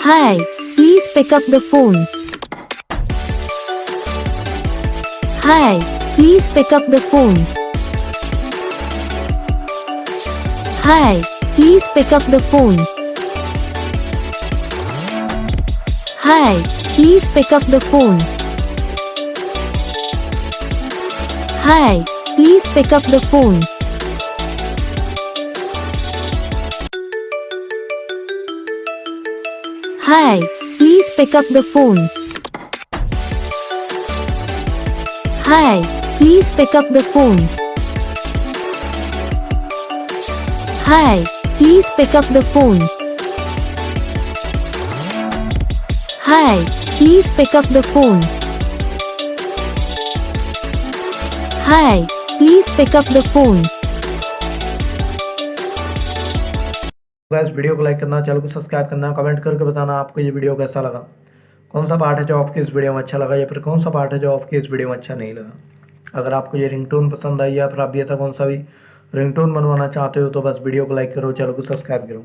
Hi, please pick up the phone. Hi, please pick up the phone. Hi, please pick up the phone. Hi, please pick up the phone. Hi, please pick up the phone. Hi, please pick up the phone. Hi, please pick up the phone. Hi, please pick up the phone. Hi, please pick up the phone. Hi, please pick up the phone. Guys video को like करना, channel को subscribe करना, comment करके बताना आपको ये video कैसा लगा, कौन सा पार्ट है जो आपके इस वीडियो में अच्छा लगा या फिर कौन सा पार्ट है जो आपके इस वीडियो में अच्छा नहीं लगा। अगर आपको ये रिंगटोन पसंद आई या फिर आप भी ऐसा कौन सा भी रिंगटोन बनवाना चाहते हो तो बस वीडियो को लाइक करो, चैनल को सब्सक्राइब करो।